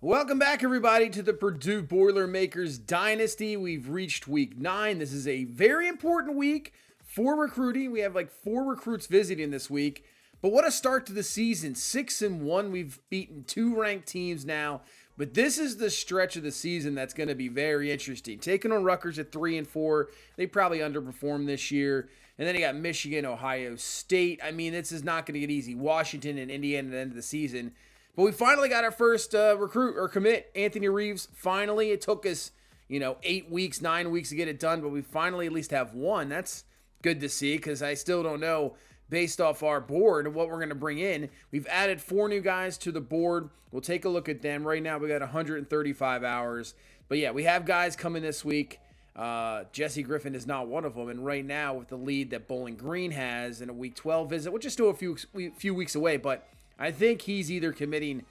Welcome back, everybody, to the Purdue Boilermakers Dynasty. We've reached week 9. This is a very important week for recruiting. We have like 4 recruits visiting this week. But what a start to the season. 6-1. We've beaten 2 ranked teams now. But this is the stretch of the season that's going to be very interesting. Taking on Rutgers at 3-4. They probably underperformed this year. And then you got Michigan, Ohio State. I mean, this is not going to get easy. Washington and Indiana at the end of the season. But we finally got our first recruit or commit, Anthony Reeves. Finally, it took us, 8 weeks, 9 weeks to get it done, but we finally at least have one. That's good to see because I still don't know, based off our board, what we're going to bring in. We've added 4 new guys to the board. We'll take a look at them. Right now, we got 135 hours. But yeah, we have guys coming this week. Jesse Griffin is not one of them. And right now, with the lead that Bowling Green has in a Week 12 visit, which is still a few weeks away, but I think he's either committing,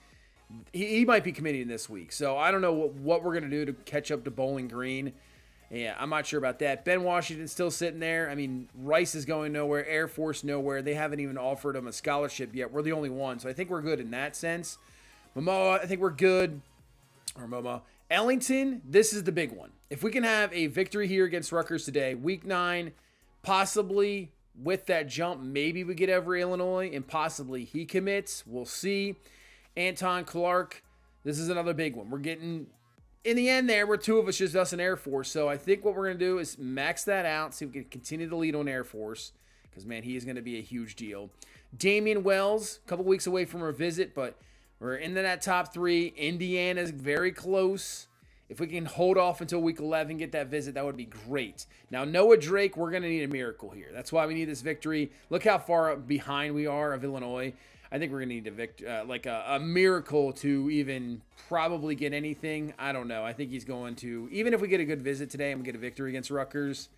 he might be committing this week. So I don't know what we're going to do to catch up to Bowling Green. Yeah, I'm not sure about that. Ben Washington's still sitting there. I mean, Rice is going nowhere. Air Force nowhere. They haven't even offered him a scholarship yet. We're the only one. So I think we're good in that sense. Momoa, I think we're good. Or Momoa. Ellington, this is the big one. If we can have a victory here against Rutgers today, week 9, possibly with that jump, maybe we get over Illinois, and possibly he commits. We'll see. Anton Clark, this is another big one. We're getting, in the end there, we're 2 of us, just us and Air Force. So I think what we're going to do is max that out, see if we can continue to lead on Air Force, because, man, he is going to be a huge deal. Damian Wells, a couple weeks away from our visit, but we're into that top 3. Indiana's very close. If we can hold off until week 11, get that visit, that would be great. Now, Noah Drake, we're going to need a miracle here. That's why we need this victory. Look how far behind we are of Illinois. I think we're going to need a miracle to even probably get anything. I don't know. I think he's going to, even if we get a good visit today and we get a victory against Rutgers,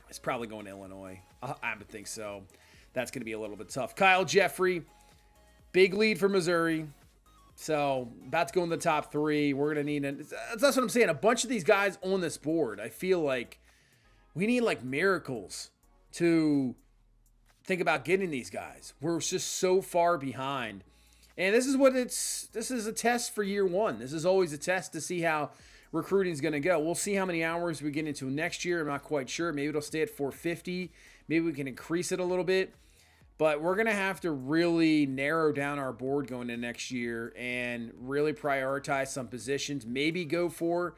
it's probably going to Illinois. I would think so. That's going to be a little bit tough. Kyle Jeffrey, big lead for Missouri. So, about to go in the top 3. We're going to need, that's what I'm saying, a bunch of these guys on this board. I feel like we need like miracles to think about getting these guys. We're just so far behind. And this is a test for year 1. This is always a test to see how recruiting is going to go. We'll see how many hours we get into next year. I'm not quite sure. Maybe it'll stay at 450. Maybe we can increase it a little bit. But we're going to have to really narrow down our board going into next year and really prioritize some positions. Maybe go for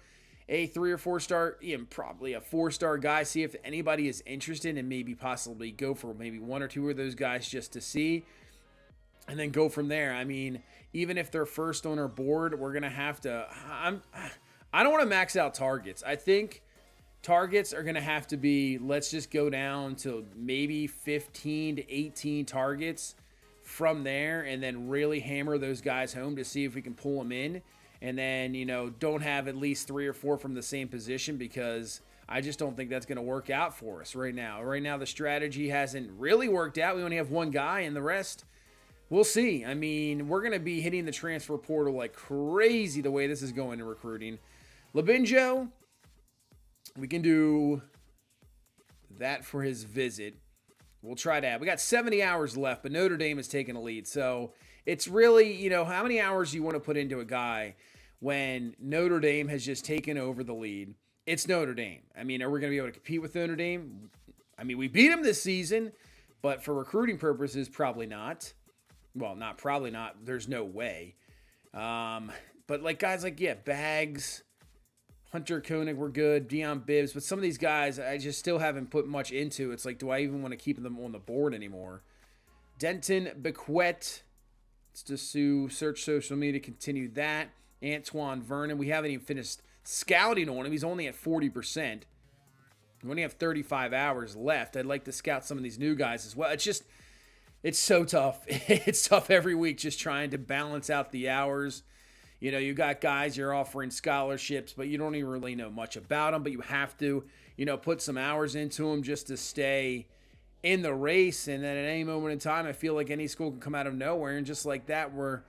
a 3 or 4 star, even probably a 4-star guy. See if anybody is interested and maybe possibly go for maybe 1 or 2 of those guys just to see. And then go from there. I mean, even if they're first on our board, we're going to have to, I don't want to max out targets. I think targets are going to have to be, let's just go down to maybe 15 to 18 targets from there and then really hammer those guys home to see if we can pull them in. And then, don't have at least 3 or 4 from the same position because I just don't think that's going to work out for us right now. Right now, the strategy hasn't really worked out. We only have 1 guy and the rest, we'll see. I mean, we're going to be hitting the transfer portal like crazy the way this is going in recruiting. Labinjo, we can do that for his visit. We'll try that. We got 70 hours left, but Notre Dame is taking a lead. So it's really, how many hours do you want to put into a guy when Notre Dame has just taken over the lead? It's Notre Dame. I mean, are we going to be able to compete with Notre Dame? I mean, we beat them this season, but for recruiting purposes, probably not. Well, probably not. There's no way. But like guys like, Bags, Hunter Koenig, we're good. Deion Bibbs. But some of these guys, I just still haven't put much into. It's like, do I even want to keep them on the board anymore? Denton Bequette. Let's just search social media, continue that. Antoine Vernon. We haven't even finished scouting on him. He's only at 40%. We only have 35 hours left. I'd like to scout some of these new guys as well. It's so tough. It's tough every week just trying to balance out the hours. You got guys you're offering scholarships, but you don't even really know much about them, but you have to, put some hours into them just to stay in the race. And then at any moment in time, I feel like any school can come out of nowhere. And just like that, we're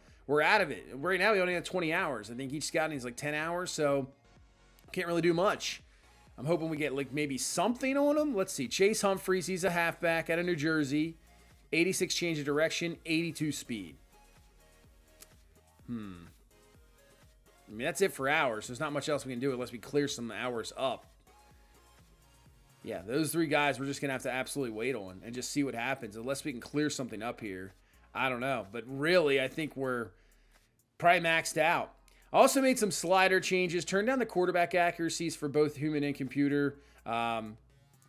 out of it. Right now, we only have 20 hours. I think each scouting is like 10 hours, so can't really do much. I'm hoping we get like maybe something on him. Let's see. Chase Humphreys, he's a halfback out of New Jersey. 86 change of direction, 82 speed. I mean, that's it for hours. There's not much else we can do unless we clear some hours up. Yeah, those 3 guys we're just going to have to absolutely wait on and just see what happens. Unless we can clear something up here. I don't know. But really, I think we're probably maxed out. Also made some slider changes. Turned down the quarterback accuracies for both human and computer.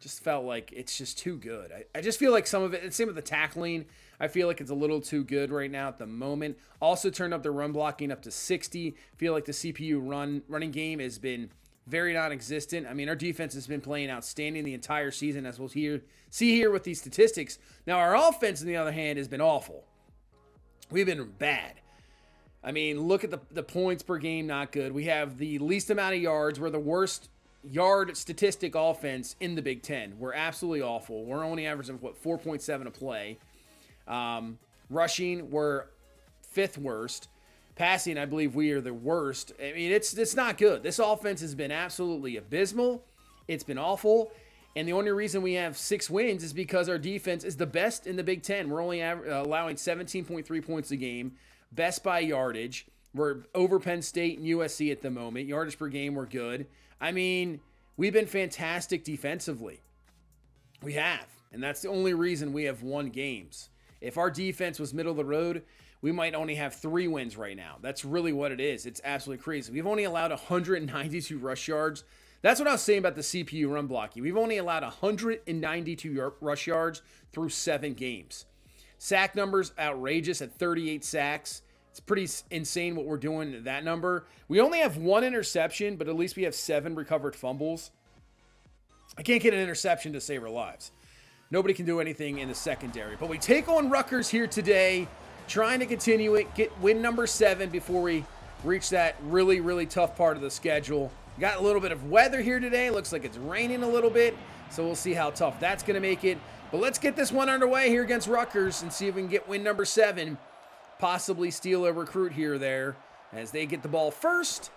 Just felt like it's just too good. I just feel like some of it, and same with the tackling, I feel like it's a little too good right now at the moment. Also turned up the run blocking up to 60. Feel like the CPU running game has been very non-existent. I mean, our defense has been playing outstanding the entire season, as we'll see here with these statistics. Now, our offense, on the other hand, has been awful. We've been bad. I mean, look at the points per game, not good. We have the least amount of yards. We're the worst yard statistic offense in the Big Ten. We're absolutely awful. We're only averaging, 4.7 a play. Rushing, we're 5th worst. Passing, I believe we are the worst. I mean, it's not good. This offense has been absolutely abysmal. It's been awful. And the only reason we have 6 wins is because our defense is the best in the Big Ten. We're only allowing 17.3 points a game. Best by yardage. We're over Penn State and USC at the moment. Yardage per game, we're good. I mean, we've been fantastic defensively. We have. And that's the only reason we have won games. If our defense was middle of the road, we might only have 3 wins right now. That's really what it is. It's absolutely crazy. We've only allowed 192 rush yards. That's what I was saying about the CPU run blocking. We've only allowed 192 rush yards through 7 games. Sack numbers, outrageous at 38 sacks. It's pretty insane what we're doing at that number. We only have 1 interception, but at least we have 7 recovered fumbles. I can't get an interception to save our lives. Nobody can do anything in the secondary. But we take on Rutgers here today, trying to continue it, get win number 7 before we reach that really, really tough part of the schedule. Got a little bit of weather here today. Looks like it's raining a little bit, so we'll see how tough that's going to make it. But let's get this one underway here against Rutgers and see if we can get win number 7. Possibly steal a recruit here or there as they get the ball first.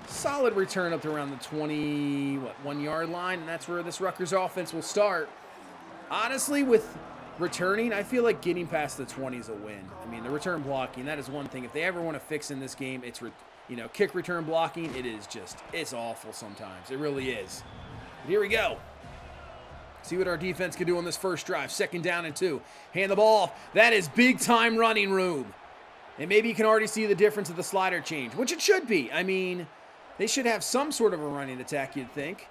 Solid return up to around the 1-yard line, and that's where this Rutgers offense will start. Honestly, with returning, I feel like getting past the 20 is a win. I mean, the return blocking, that is one thing. If they ever want to fix in this game, it's kick return blocking. It's awful sometimes. It really is. But here we go. See what our defense can do on this first drive. 2nd down and 2. Hand the ball. That is big time running room. And maybe you can already see the difference of the slider change, which it should be. I mean, they should have some sort of a running attack, you'd think.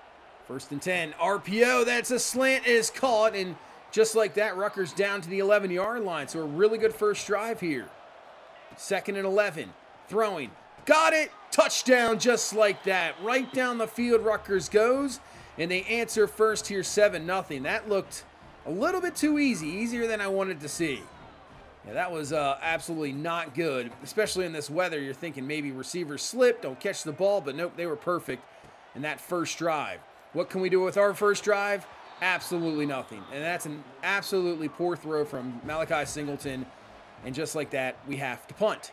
1st and 10. RPO. That's a slant. It is caught. And just like that, Rutgers down to the 11-yard line. So a really good first drive here. 2nd and 11. Throwing. Got it. Touchdown just like that. Right down the field Rutgers goes. And they answer first here 7-0. That looked a little bit too easy. Easier than I wanted to see. Yeah, that was absolutely not good. Especially in this weather. You're thinking maybe receivers slip, don't catch the ball. But nope, they were perfect in that first drive. What can we do with our first drive? Absolutely nothing. And that's an absolutely poor throw from Malachi Singleton. And just like that, we have to punt.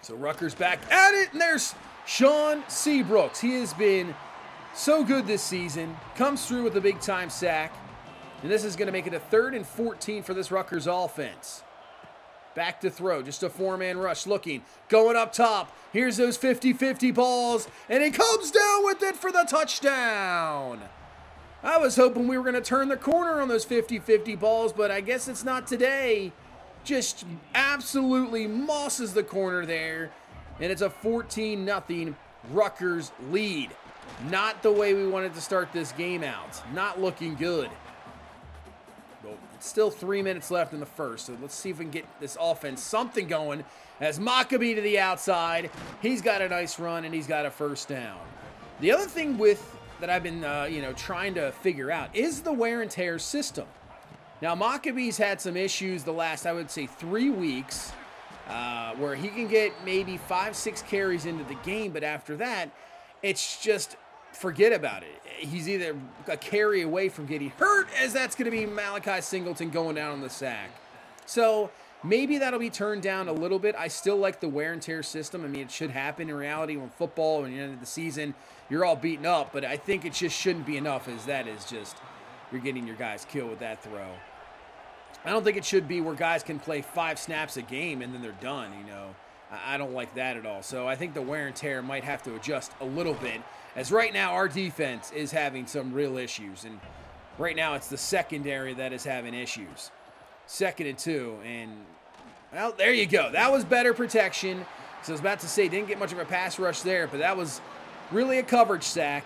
So Rutgers back at it. And there's Sean Seabrooks. He has been so good this season. Comes through with a big-time sack. And this is going to make it a 3rd and 14 for this Rutgers offense. Back to throw. Just a 4-man rush looking. Going up top. Here's those 50-50 balls. And he comes down with it for the touchdown. I was hoping we were going to turn the corner on those 50-50 balls, but I guess it's not today. Just absolutely mosses the corner there. And it's a 14-0 Rutgers lead. Not the way we wanted to start this game out. Not looking good. But it's still 3 minutes left in the first, so let's see if we can get this offense something going. As Maccabee to the outside. He's got a nice run, and he's got a 1st down. The other thing that I've been trying to figure out is the wear and tear system. Now, Maccabee's had some issues the last, I would say, 3 weeks, where he can get maybe 5-6 carries into the game, but after that, it's just forget about it. He's either a carry away from getting hurt, as that's going to be Malachi Singleton going down on the sack. So maybe that'll be turned down a little bit. I still like the wear and tear system. I mean, it should happen in reality when football, when you're end of the season, you're all beaten up, but I think it just shouldn't be enough, as that is just, you're getting your guys killed with that throw. I don't think it should be where guys can play 5 snaps a game and then they're done, I don't like that at all. So I think the wear and tear might have to adjust a little bit, as right now our defense is having some real issues. And right now it's the secondary that is having issues. 2nd and 2. And, well, there you go. That was better protection. So I was about to say, didn't get much of a pass rush there, but that was really a coverage sack.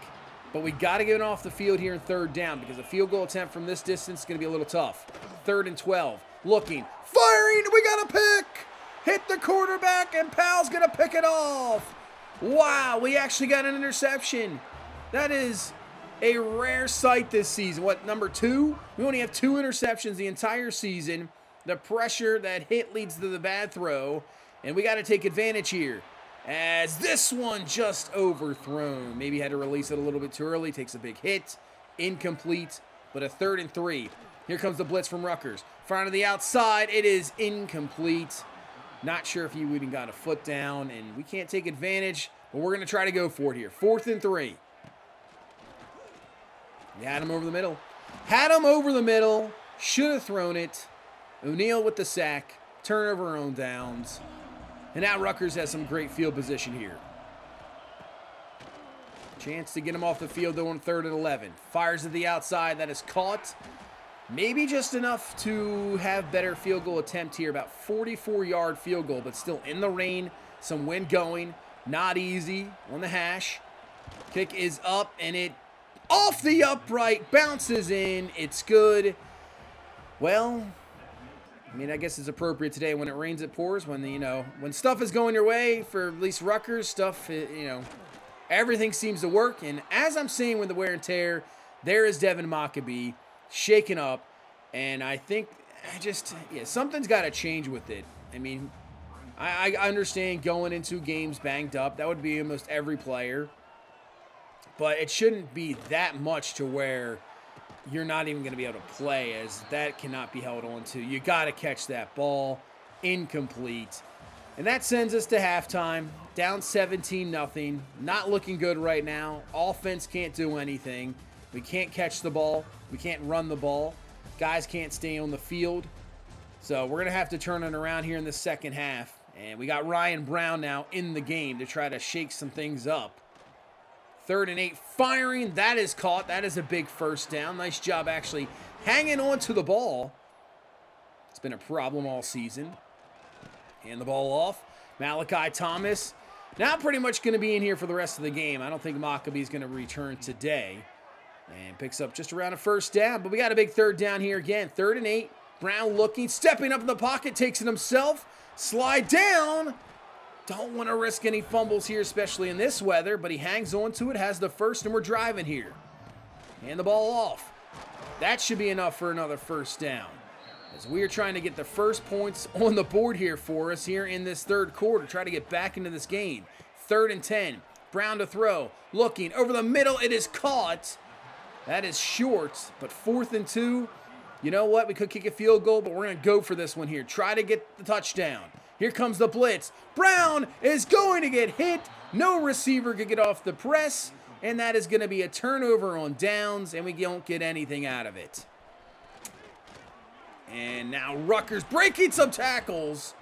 But we got to get it off the field here in 3rd down, because a field goal attempt from this distance is going to be a little tough. 3rd and 12. Looking. Firing. We got a pick. Hit the quarterback, and Powell's going to pick it off. Wow, we actually got an interception. That is a rare sight this season. What, number 2? We only have 2 interceptions the entire season. The pressure, that hit leads to the bad throw. And we got to take advantage here, as this one just overthrown. Maybe had to release it a little bit too early. Takes a big hit. Incomplete, but a 3rd and 3. Here comes the blitz from Rutgers. Firing to the outside. It is incomplete. Not sure if he even got a foot down, and we can't take advantage, but we're going to try to go for it here. 4th and 3. He had him over the middle. Had him over the middle. Should have thrown it. O'Neal with the sack. Turnover on downs. And now Rutgers has some great field position here. Chance to get him off the field, though, on 3rd and 11. Fires to the outside. That is caught. Maybe just enough to have better field goal attempt here. About 44-yard field goal, but still in the rain. Some wind going. Not easy. On the hash. Kick is up, and it off the upright. Bounces in. It's good. Well, I mean, I guess it's appropriate today. When it rains, it pours. When, when stuff is going your way, for at least Rutgers, stuff, everything seems to work. And as I'm saying with the wear and tear, there is Devin Mockabee shaken up. And I think something's got to change with it. I mean, I understand going into games banged up. That would be almost every player. But it shouldn't be that much to where you're not even going to be able to play, as that cannot be held on to. You got to catch that ball. Incomplete. And that sends us to halftime. Down 17-0. Not looking good right now. Offense can't do anything. We can't catch the ball. We can't run the ball. Guys can't stay on the field. So we're going to have to turn it around here in the second half. And we got Ryan Brown now in the game to try to shake some things up. 3rd and 8, firing. That is caught. That is a big first down. Nice job actually hanging on to the ball. It's been a problem all season. Hand the ball off. Malachi Thomas now pretty much going to be in here for the rest of the game. I don't think Maccabee's going to return today. And picks up just around a first down. But we got a big 3rd down here again. 3rd and 8. Brown looking, stepping up in the pocket, takes it himself. Slide down. Don't want to risk any fumbles here, especially in this weather, but he hangs on to it, has the first, and we're driving here. Hand the ball off. That should be enough for another first down, as we are trying to get the first points on the board here for us here in this 3rd quarter. Try to get back into this game. 3rd and 10. Brown to throw. Looking over the middle. It is caught. That is short, but 4th and 2. You know what? We could kick a field goal, but we're going to go for this one here. Try to get the touchdown. Here comes the blitz. Brown is going to get hit. No receiver could get off the press. And that is going to be a turnover on downs, and we don't get anything out of it. And now Rutgers breaking some tackles.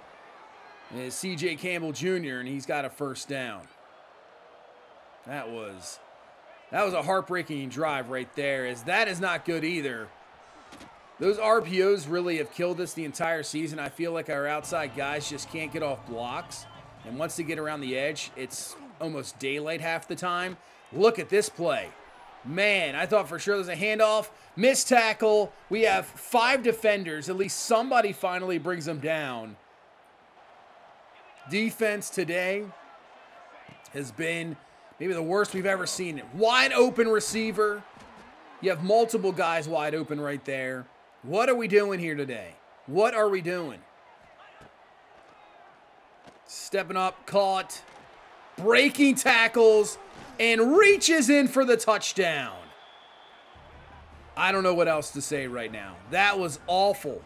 Is C.J. Campbell Jr., and he's got a first down. That was a heartbreaking drive right there, as that is not good either. Those RPOs really have killed us the entire season. I feel like our outside guys just can't get off blocks. And once they get around the edge, it's almost daylight half the time. Look at this play. Man, I thought for sure there's a handoff. Missed tackle. We have 5 defenders. At least somebody finally brings them down. Defense today has been maybe the worst we've ever seen it. Wide open receiver. You have multiple guys wide open right there. What are we doing here today? What are we doing? Stepping up, caught, breaking tackles, and reaches in for the touchdown. I don't know what else to say right now. That was awful.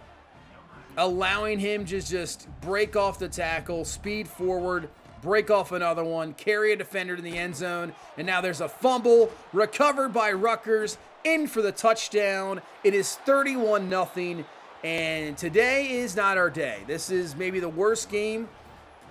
Allowing him to just break off the tackle, speed forward, break off another one, carry a defender to the end zone, and now there's a fumble, recovered by Rutgers, in for the touchdown. It is 31-0, and today is not our day. This is maybe the worst game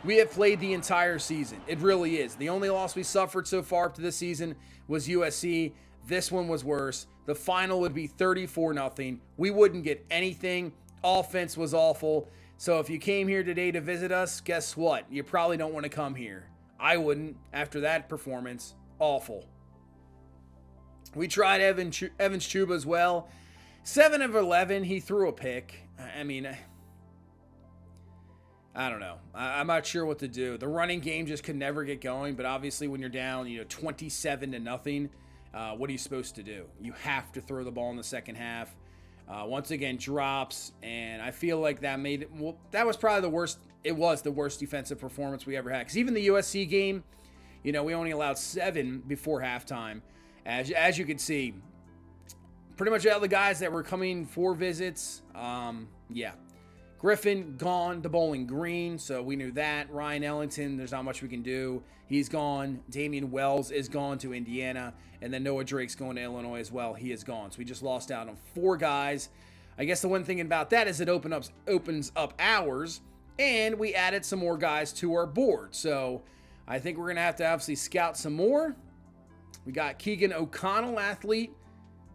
We have played the entire season. It really is. The only loss we suffered so far up to this season was USC. This one was worse. The final would be 34-0. We wouldn't get anything. Offense was awful. So if you came here today to visit us, guess what? You probably don't want to come here. I wouldn't after that performance. Awful. We tried Evans Chuba as well. 7 of 11. He threw a pick. I mean, I don't know. I'm not sure what to do. The running game just could never get going. But obviously, when you're down, 27-0, what are you supposed to do? You have to throw the ball in the second half. Once again, drops, and I feel like that made it. Well, that was probably the worst. It was the worst defensive performance we ever had. Because even the USC game, we only allowed 7 before halftime. As you can see, pretty much all the guys that were coming for visits, yeah. Griffin gone to Bowling Green, so we knew that. Ryan Ellington, there's not much we can do. He's gone. Damian Wells is gone to Indiana, and then Noah Drake's going to Illinois as well. He is gone. So we just lost out on 4 guys. I guess the one thing about that is it opens up hours, and we added some more guys to our board. So I think we're going to have to obviously scout some more. We got Keegan O'Connell, athlete,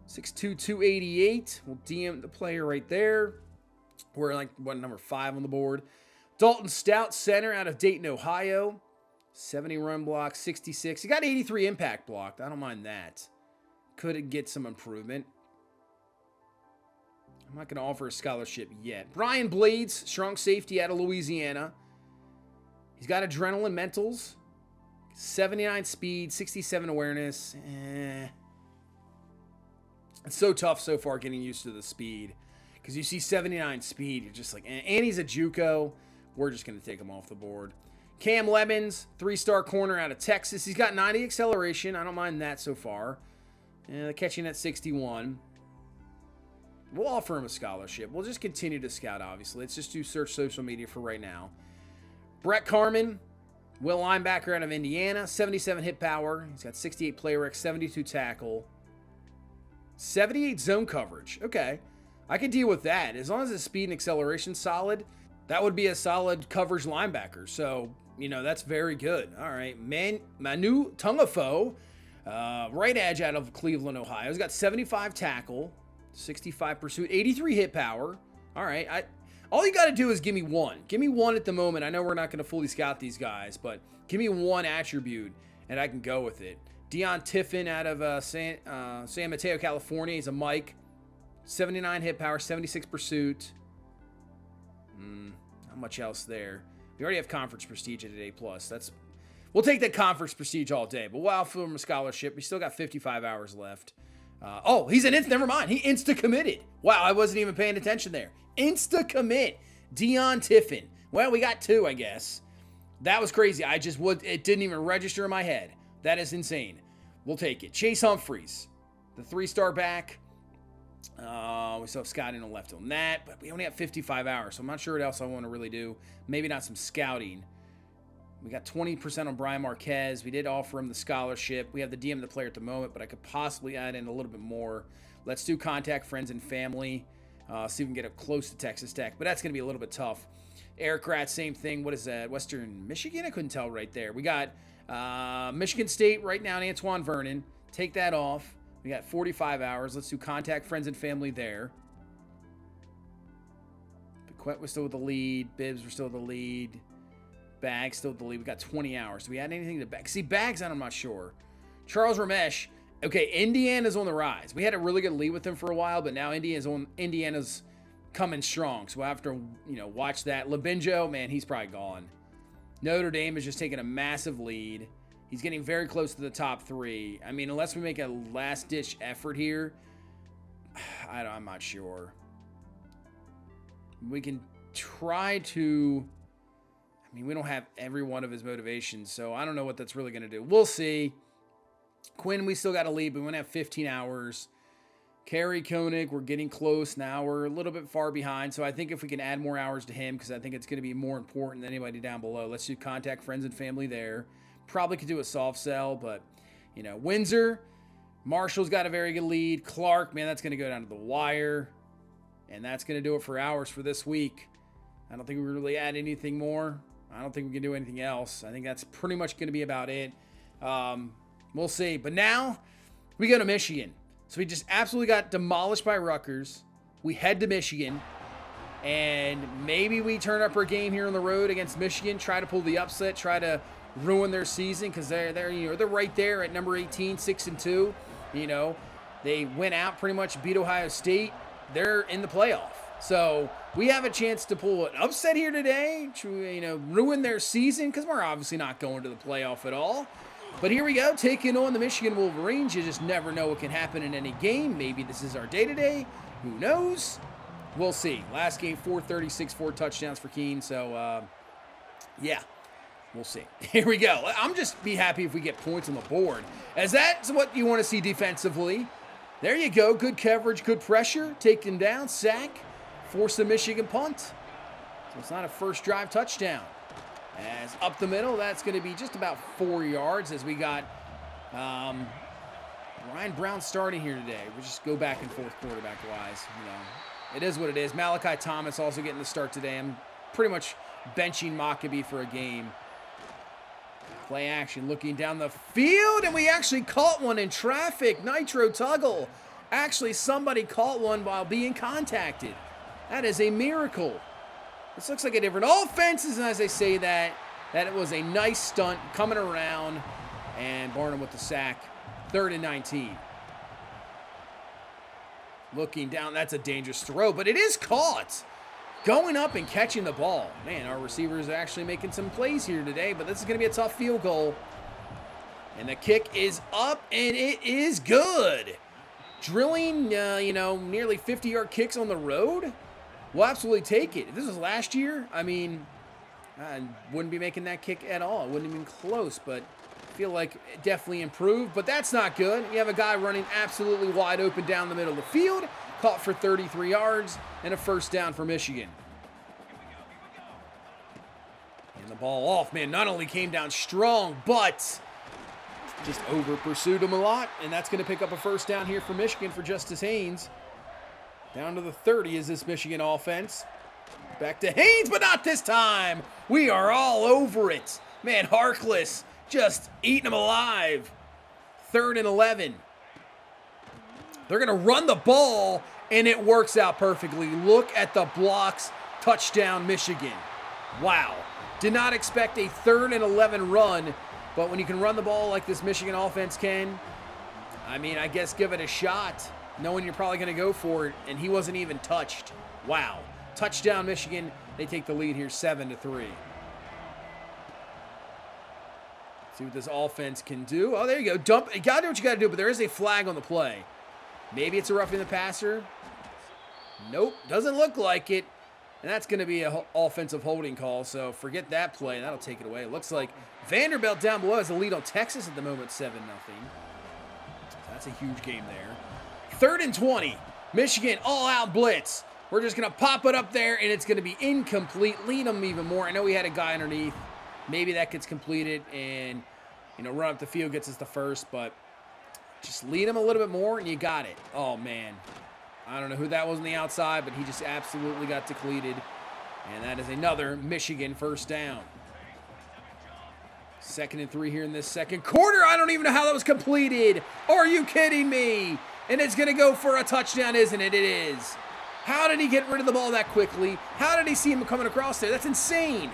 6'2", 288. We'll DM the player right there. We're number 5 on the board. Dalton Stout, center out of Dayton, Ohio. 70 run block, 66. He got 83 impact blocked. I don't mind that. Could get some improvement. I'm not going to offer a scholarship yet. Brian Blades, strong safety out of Louisiana. He's got adrenaline mentals. 79 speed, 67 awareness. It's so tough so far getting used to the speed. Because you see 79 speed, you're just like, and he's a JUCO. We're just going to take him off the board. Cam Lemons, 3-star corner out of Texas. He's got 90 acceleration. I don't mind that so far. Catching at 61. We'll offer him a scholarship. We'll just continue to scout, obviously. Let's just do search social media for right now. Brett Carman, will linebacker out of Indiana. 77 hit power. He's got 68 play rec, 72 tackle. 78 zone coverage. Okay. I can deal with that. As long as his speed and acceleration solid, that would be a solid coverage linebacker. So, that's very good. All right. Manu Tungafo, right edge out of Cleveland, Ohio. He's got 75 tackle, 65 pursuit, 83 hit power. All right. All you got to do is give me one. Give me one at the moment. I know we're not going to fully scout these guys, but give me one attribute, and I can go with it. Dion Tiffin out of San Mateo, California. He's a Mike. 79 hit power, 76 pursuit. Not much else there. We already have conference prestige at an A+. We'll take that conference prestige all day, but we'll offer him a scholarship. We still got 55 hours left. He's never mind. He insta-committed. Wow, I wasn't even paying attention there. Insta-commit. Dion Tiffin. Well, we got 2, I guess. That was crazy. It didn't even register in my head. That is insane. We'll take it. Chase Humphreys, the 3-star back. We still have scouting on left on that, but we only have 55 hours, so I'm not sure what else I want to really do. Maybe not some scouting. We got 20% on Brian Marquez. We did offer him the scholarship. We have the DM of the player at the moment, but I could possibly add in a little bit more. Let's do contact friends and family. See if we can get up close to Texas Tech, but that's going to be a little bit tough. Eric Rat, same thing. What is that? Western Michigan? I couldn't tell right there. We got Michigan State right now and Antoine Vernon. Take that off. We got 45 hours. Let's do contact friends and family there. Paquette was still with the lead. Bibbs were still with the lead. Bags still with the lead. We got 20 hours. Do we add anything to Bags? See, Bags, I'm not sure. Charles Ramesh. Okay, Indiana's on the rise. We had a really good lead with them for a while, but now Indiana's coming strong. So we'll have to, watch that. Labinjo, man, he's probably gone. Notre Dame is just taking a massive lead. He's getting very close to the top 3. I mean, unless we make a last-ditch effort here, I'm not sure. We can try to... we don't have every one of his motivations, so I don't know what that's really going to do. We'll see. Quinn, we still got a lead, but we want to have 15 hours. Kerry Koenig, we're getting close now. We're a little bit far behind, so I think if we can add more hours to him, because I think it's going to be more important than anybody down below. Let's do contact friends and family there. Probably could do a soft sell, but, Windsor, Marshall's got a very good lead. Clark, man, that's going to go down to the wire. And that's going to do it for hours for this week. I don't think we really add anything more. I don't think we can do anything else. I think that's pretty much going to be about it. We'll see. But now we go to Michigan. So we just absolutely got demolished by Rutgers. We head to Michigan. And maybe we turn up our game here on the road against Michigan, try to pull the upset, try to ruin their season, because they're right there at number 18, 6-2. They went out, pretty much beat Ohio State. They're in the playoff. So we have a chance to pull an upset here today, to ruin their season, because we're obviously not going to the playoff at all. But here we go, taking on the Michigan Wolverines. You just never know what can happen in any game. Maybe this is our day today. Who knows? We'll see. Last game, 436, 4 touchdowns for Keene. So, yeah, we'll see. Here we go. I'm just be happy if we get points on the board, as that's what you want to see defensively. There you go. Good coverage, good pressure. Take them down, sack, force the Michigan punt. So it's not a first drive touchdown. As up the middle, that's going to be just about 4 yards, as we got Ryan Brown starting here today. We'll just go back and forth quarterback-wise, It is what it is. Malachi Thomas also getting the start today. I'm pretty much benching Maccabee for a game. Play action, looking down the field, and we actually caught one in traffic. Nitro Tuggle. Actually, somebody caught one while being contacted. That is a miracle. This looks like a different offense, and as I say that it was a nice stunt coming around, and Barnum with the sack. 3rd and 19. Looking down, that's a dangerous throw, but it is caught. Going up and catching the ball. Man, our receivers are actually making some plays here today, but this is going to be a tough field goal. And the kick is up, and it is good. Drilling, nearly 50-yard kicks on the road. We'll absolutely take it. If this was last year, I wouldn't be making that kick at all. It wouldn't have been close, but I feel like it definitely improved, but that's not good. You have a guy running absolutely wide open down the middle of the field, caught for 33 yards, and a first down for Michigan. And the ball off, man, not only came down strong, but just over-pursued him a lot, and that's going to pick up a first down here for Michigan for Justice Haynes. Down to the 30 is this Michigan offense. Back to Haynes, but not this time. We are all over it. Man, Harkless just eating them alive. 3rd and 11. They're going to run the ball, and it works out perfectly. Look at the blocks. Touchdown, Michigan. Wow. Did not expect a 3rd and 11 run, but when you can run the ball like this Michigan offense can, I guess give it a shot, knowing you're probably going to go for it, and he wasn't even touched. Wow. Touchdown, Michigan. They take the lead here 7-3. See what this offense can do. Oh, there you go. Dump. You got to do what you got to do, but there is a flag on the play. Maybe it's a roughing the passer. Nope. Doesn't look like it. And that's going to be an offensive holding call, so forget that play. That'll take it away. It looks like Vanderbilt down below has the lead on Texas at the moment, 7-0. So that's a huge game there. 3rd and 20. Michigan all-out blitz. We're just going to pop it up there, and it's going to be incomplete. Lead them even more. I know we had a guy underneath. Maybe that gets completed and, run up the field gets us the first, but just lead him a little bit more and you got it. Oh, man. I don't know who that was on the outside, but he just absolutely got depleted. And that is another Michigan first down. 2nd and 3 here in this second quarter. I don't even know how that was completed. Are you kidding me? And it's going to go for a touchdown, isn't it? It is. How did he get rid of the ball that quickly? How did he see him coming across there? That's insane.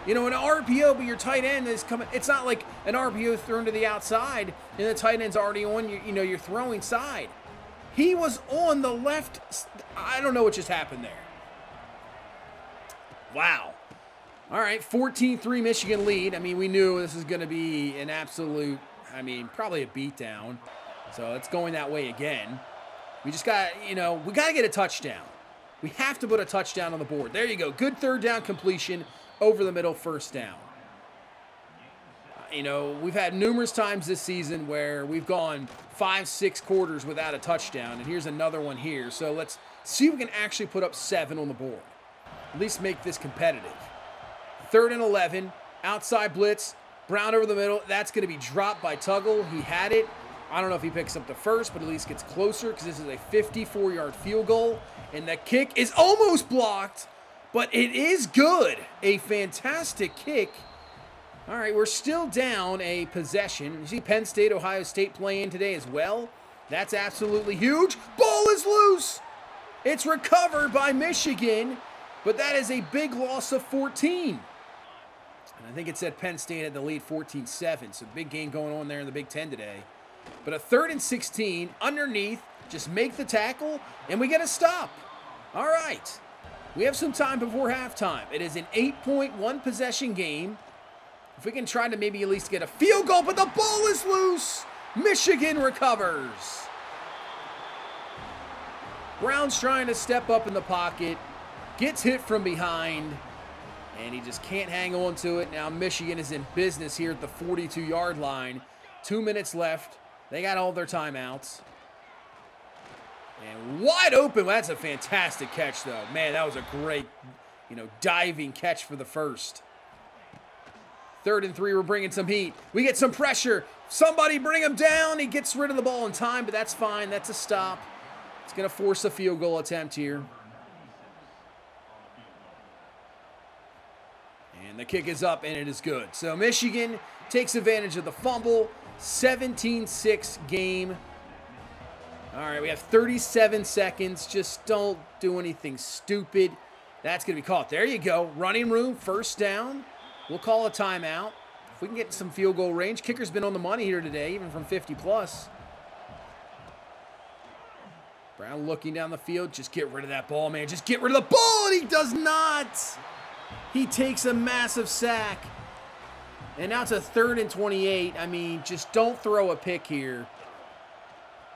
An RPO, but your tight end is coming. It's not like an RPO thrown to the outside and the tight end's already on your throwing side. He was on the left. I don't know what just happened there. Wow. All right, 14-3 Michigan lead. We knew this was going to be an absolute, probably a beatdown. So it's going that way again. We just got, we got to get a touchdown. We have to put a touchdown on the board. There you go. Good 3rd down completion. Over the middle, first down. We've had numerous times this season where we've gone 5-6 quarters without a touchdown, and here's another one here. So let's see if we can actually put up 7 on the board. At least make this competitive. 3rd and 11, outside blitz, Brown over the middle. That's going to be dropped by Tuggle. He had it. I don't know if he picks up the first, but at least gets closer because this is a 54-yard field goal, and the kick is almost blocked. but it is good. A fantastic kick. All right, we're still down a possession. You see Penn State, Ohio State playing today as well. That's absolutely huge. Ball is loose. It's recovered by Michigan, but that is a big loss of 14. And I think it said Penn State had the lead 14-7, so big game going on there in the Big Ten today. But a 3rd and 16 underneath, just make the tackle, and we get a stop. All right. We have some time before halftime. It is an 8-point, possession game. If we can try to maybe at least get a field goal, but the ball is loose. Michigan recovers. Brown's trying to step up in the pocket, gets hit from behind, and he just can't hang on to it. Now Michigan is in business here at the 42-yard line. 2 minutes left. They got all their timeouts. And wide open. Well, that's a fantastic catch, though. Man, that was a great, diving catch for the first. 3rd and 3, we're bringing some heat. We get some pressure. Somebody bring him down. He gets rid of the ball in time, but that's fine. That's a stop. It's going to force a field goal attempt here. And the kick is up, and it is good. So Michigan takes advantage of the fumble. 17-6 game. All right, we have 37 seconds. Just don't do anything stupid. That's going to be caught. There you go. Running room, first down. We'll call a timeout. If we can get some field goal range. Kicker's been on the money here today, even from 50+. Brown looking down the field. Just get rid of that ball, man. Just get rid of the ball, and he does not. He takes a massive sack. And now it's a 3rd and 28. I mean, just don't throw a pick here.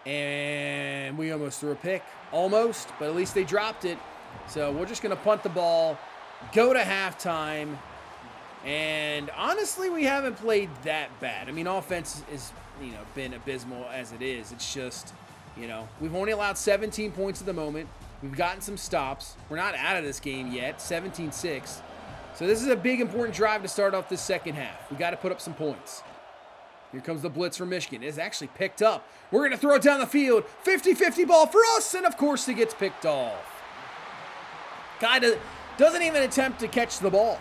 And we almost threw a pick. Almost, but at least they dropped it. So we're just going to punt the ball, go to halftime. And honestly, we haven't played that bad. I mean, offense is, been abysmal as it is. It's just, we've only allowed 17 points at the moment. We've gotten some stops. We're not out of this game yet, 17-6. So this is a big, important drive to start off this second half. We got to put up some points. Here comes the blitz from Michigan. It's actually picked up. We're going to throw it down the field. 50-50 ball for us, and of course it gets picked off. Guy doesn't even attempt to catch the ball.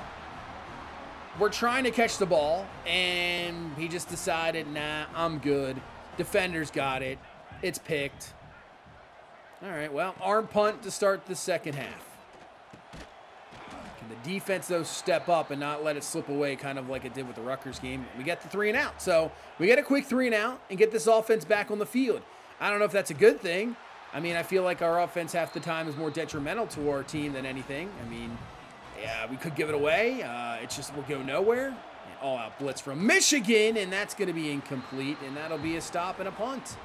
We're trying to catch the ball, and he just decided, nah, I'm good. Defender's got it. It's picked. All right, well, arm punt to start the second half. Can the defense, though, step up and not let it slip away kind of like it did with the Rutgers game? We get the 3 and out. So we get a quick 3 and out and get this offense back on the field. I don't know if that's a good thing. I mean, I feel like our offense half the time is more detrimental to our team than anything. I mean, yeah, we could give it away. It's just we'll go nowhere. All-out blitz from Michigan, and that's going to be incomplete, and that'll be a stop and a punt.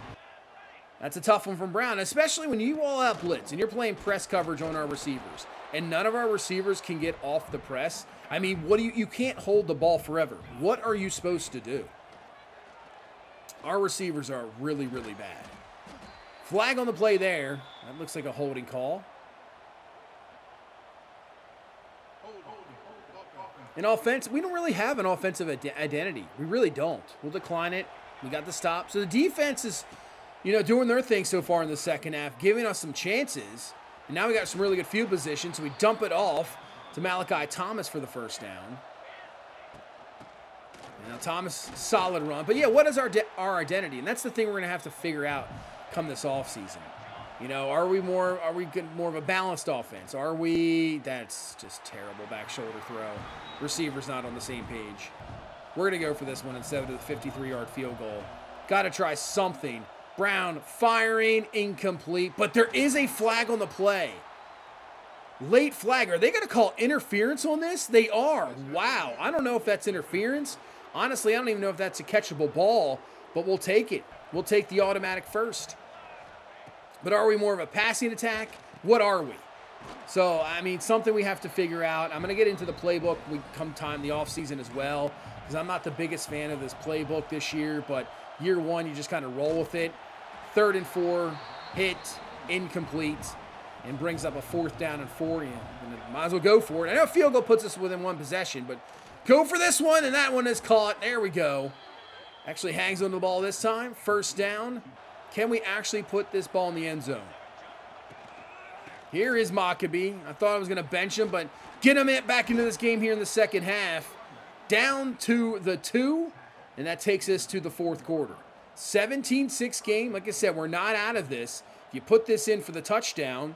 That's a tough one from Brown, especially when you all-out blitz and you're playing press coverage on our receivers, and none of our receivers can get off the press. I mean, you can't hold the ball forever. What are you supposed to do? Our receivers are really, really bad. Flag on the play there. That looks like a holding call. In offense, we don't really have an offensive identity. We really don't. We'll decline it. We got the stop. So the defense is, doing their thing so far in the second half, giving us some chances. And now we got some really good field position, so we dump it off to Malachi Thomas for the first down. Now Thomas, solid run. But yeah, what is our identity? And that's the thing we're going to have to figure out come this offseason. Are we more of a balanced offense? Are we, that's just terrible back shoulder throw. Receiver's not on the same page. We're going to go for this one instead of the 53-yard field goal. Got to try something. Brown firing, incomplete, but there is a flag on the play. Late flag. Are they going to call interference on this? They are. Wow. I don't know if that's interference. Honestly, I don't even know if that's a catchable ball, but we'll take it. We'll take the automatic first. But are we more of a passing attack? What are we? So, I mean, something we have to figure out. I'm going to get into the playbook come time the offseason as well, because I'm not the biggest fan of this playbook this year, but year one, you just kind of roll with it. 3rd and 4, hit, incomplete, and brings up a 4th down and 4. And might as well go for it. I know field goal puts us within one possession, but go for this one, and that one is caught. There we go. Actually hangs on the ball this time. First down. Can we actually put this ball in the end zone? Here is Maccabee. I thought I was going to bench him, but get him back into this game here in the second half. Down to the 2, and that takes us to the fourth quarter. 17-6 game. Like I said, we're not out of this. If you put this in for the touchdown,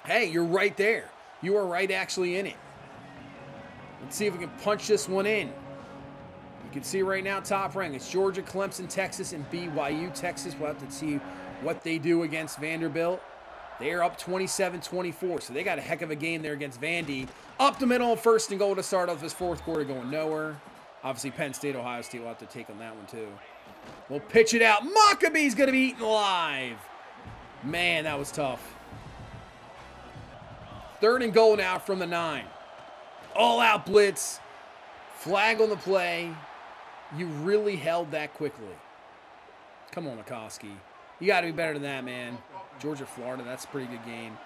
hey, you're right there. You are right actually in it. Let's see if we can punch this one in. You can see right now, top rank. It's Georgia, Clemson, Texas, and BYU. Texas, we'll have to see what they do against Vanderbilt. They are up 27-24, so they got a heck of a game there against Vandy. Up the middle, first and goal to start off this fourth quarter, going nowhere. Obviously, Penn State, Ohio State will have to take on that one too. We'll pitch it out. Maccabee's going to be eaten alive. Man, that was tough. Third and goal now from the 9. All-out blitz. Flag on the play. You really held that quickly. Come on, McCoskey. You got to be better than that, man. Georgia, Florida, that's a pretty good game.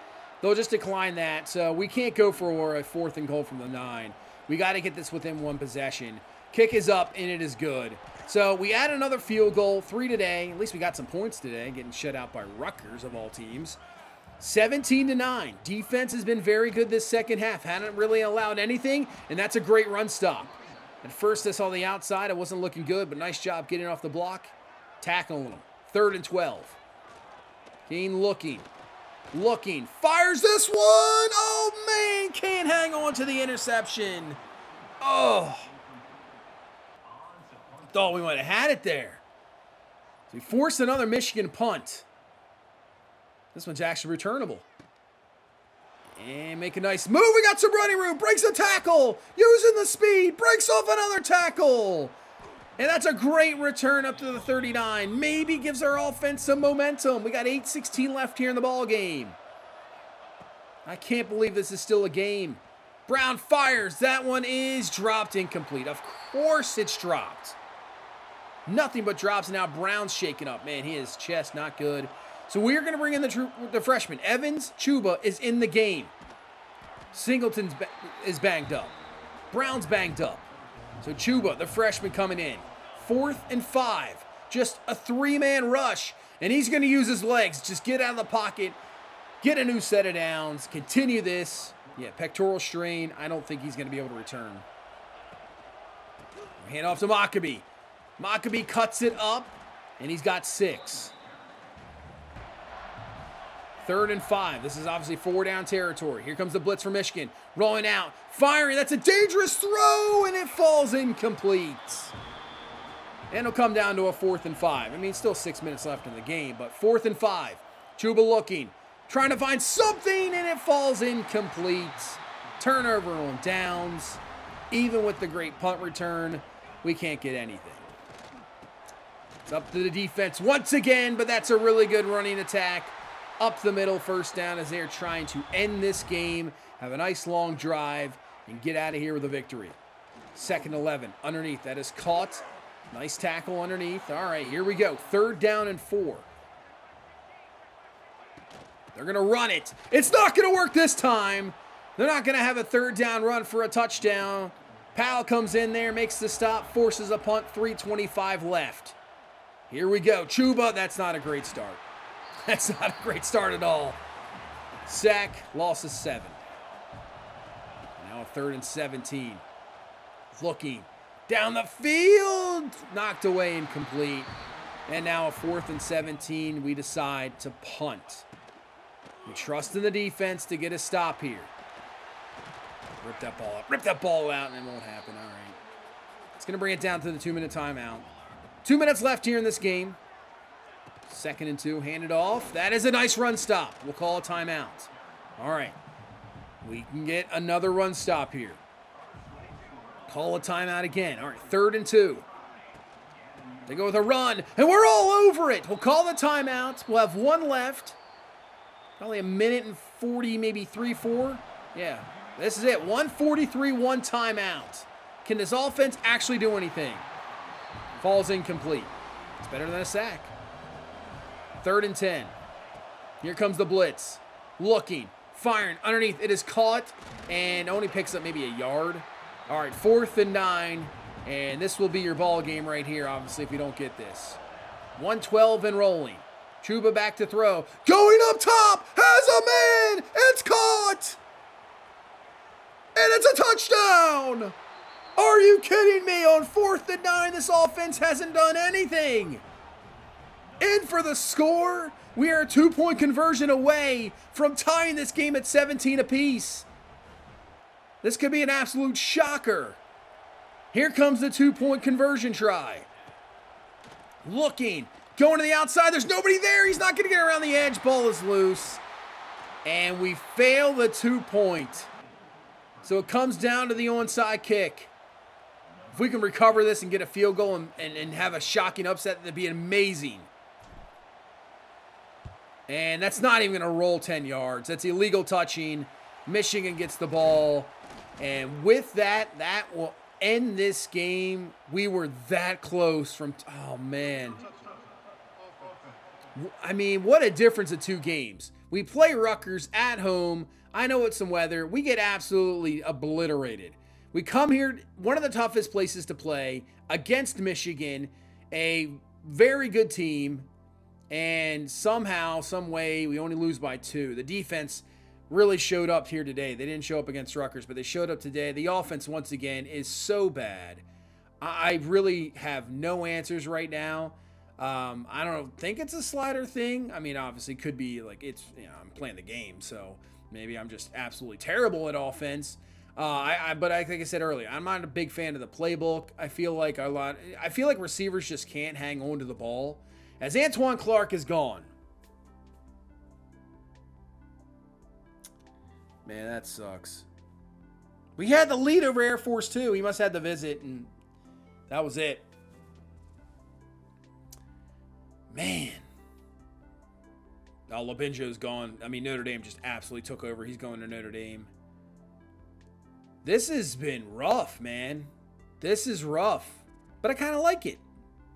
They'll just decline that, so we can't go for a fourth and goal from the 9. We got to get this within one possession. Kick is up, and it is good. So we add another field goal, 3 today. At least we got some points today, getting shut out by Rutgers of all teams. 17-9. Defense has been very good this second half. Hadn't really allowed anything, and that's a great run stop. At first, I saw the outside. It wasn't looking good, but nice job getting off the block, tackling them. 3rd and 12. Kane looking, fires this one. Oh, man, can't hang on to the interception. Oh. Thought we might have had it there. So we forced another Michigan punt. This one's actually returnable. And make a nice move. We got some running room. Breaks a tackle. Using the speed. Breaks off another tackle. And that's a great return up to the 39. Maybe gives our offense some momentum. We got 8:16 left here in the ball game. I can't believe this is still a game. Brown fires. That one is dropped incomplete. Of course it's dropped. Nothing but drops. Now Brown's shaking up. Man, his chest not good. So we're going to bring in the freshman. Evans Chuba is in the game. Singleton is banged up. Brown's banged up. So Chuba, the freshman, coming in. 4th and 5. Just a 3-man rush. And he's going to use his legs. Just get out of the pocket. Get a new set of downs. Continue this. Yeah, pectoral strain. I don't think he's going to be able to return. Hand off to Maccabee. Maccabee cuts it up. And he's got 6. 3rd and 5. This is obviously 4-down territory. Here comes the blitz for Michigan. Rolling out. Firing. That's a dangerous throw. And it falls incomplete. And it'll come down to a 4th and 5. I mean, still 6 minutes left in the game. But 4th and 5. Chuba looking. Trying to find something. And it falls incomplete. Turnover on downs. Even with the great punt return, we can't get anything. It's up to the defense once again. But that's a really good running attack. Up the middle, first down as they're trying to end this game, have a nice long drive, and get out of here with a victory. 2nd 11, underneath. That is caught. Nice tackle underneath. All right, here we go. 3rd down and 4. They're going to run it. It's not going to work this time. They're not going to have a 3rd down run for a touchdown. Powell comes in there, makes the stop, forces a punt, 3:25 left. Here we go. Chuba, that's not a great start. That's not a great start at all. Sack, loss of 7. Now a 3rd and 17. Looking down the field. Knocked away, incomplete. And now a 4th and 17. We decide to punt. We trust in the defense to get a stop here. Rip that ball up. Rip that ball out, and it won't happen. All right. It's going to bring it down to the 2-minute timeout. 2 minutes left here in this game. 2nd and 2, hand it off. That is a nice run stop. We'll call a timeout. All right. We can get another run stop here. Call a timeout again. All right, 3rd and 2. They go with a run, and we're all over it. We'll call the timeout. We'll have 1 left. Probably a minute and 40, maybe 3, 4. Yeah, this is it. 1:43, 1 timeout. Can this offense actually do anything? Falls incomplete. It's better than a sack. 3rd and 10. Here comes the blitz. Looking. Firing. Underneath. It is caught. And only picks up maybe a yard. All right. 4th and 9. And this will be your ball game right here, obviously, if you don't get this. 1:12 and rolling. Chuba back to throw. Going up top. Has a man. It's caught. And it's a touchdown. Are you kidding me? On 4th and 9, this offense hasn't done anything. In for the score. We are a 2-point conversion away from tying this game at 17 apiece. This could be an absolute shocker. Here comes the 2-point conversion try. Looking. Going to the outside. There's nobody there. He's not going to get around the edge. Ball is loose. And we fail the 2-point. So it comes down to the onside kick. If we can recover this and get a field goal and have a shocking upset, that'd be amazing. And that's not even going to roll 10 yards. That's illegal touching. Michigan gets the ball. And with that, that will end this game. We were that close from... Oh, man. I mean, what a difference of 2 games. We play Rutgers at home. I know it's some weather. We get absolutely obliterated. We come here, one of the toughest places to play, against Michigan, a very good team, and somehow, some way, we only lose by 2. The defense really showed up here today. They didn't show up against Rutgers, but they showed up today. The offense, once again, is so bad. I really have no answers right now. I don't think it's a slider thing. I mean, obviously, it could be like it's, I'm playing the game, so maybe I'm just absolutely terrible at offense. But like I said earlier, I'm not a big fan of the playbook. I feel like receivers just can't hang on to the ball. As Antoine Clark is gone. Man, that sucks. We had the lead over Air Force too. He must have had the visit, and that was it. Man. Oh, Labinjo's gone. I mean, Notre Dame just absolutely took over. He's going to Notre Dame. This has been rough, man. This is rough. But I kind of like it.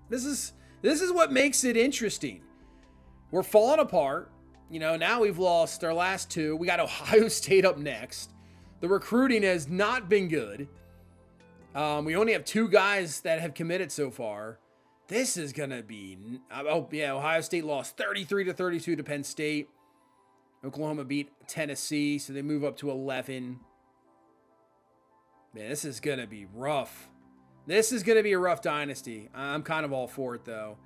This is what makes it interesting. We're falling apart. Now we've lost our last 2. We got Ohio State up next. The recruiting has not been good. We only have 2 guys that have committed so far. This is going to be... Oh, yeah, Ohio State lost 33-32 to Penn State. Oklahoma beat Tennessee, so they move up to 11. Man, this is going to be rough. This is going to be a rough dynasty. I'm kind of all for it, though.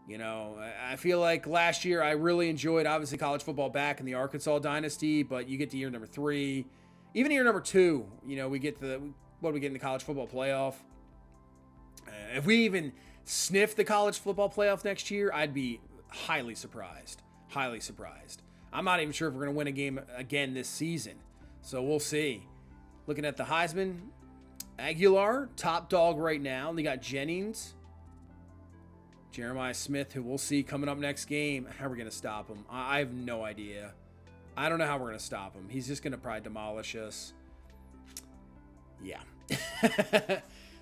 I feel like last year I really enjoyed, obviously, college football back in the Arkansas dynasty, but you get to year number 3. Even year number 2, we get to what do we get in the college football playoff? If we even sniff the college football playoff next year, I'd be highly surprised. Highly surprised. I'm not even sure if we're going to win a game again this season. So we'll see. Looking at the Heisman, Aguilar, top dog right now. And they got Jennings, Jeremiah Smith, who we'll see coming up next game. How are we going to stop him? I have no idea. I don't know how we're going to stop him. He's just going to probably demolish us. Yeah.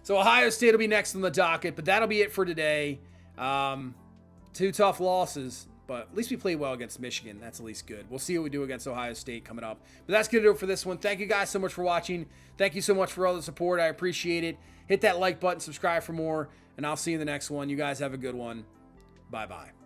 So Ohio State will be next on the docket, but that'll be it for today. 2 tough losses, but at least we played well against Michigan. That's at least good. We'll see what we do against Ohio State coming up. But that's going to do it for this one. Thank you guys so much for watching. Thank you so much for all the support. I appreciate it. Hit that like button, subscribe for more, and I'll see you in the next one. You guys have a good one. Bye-bye.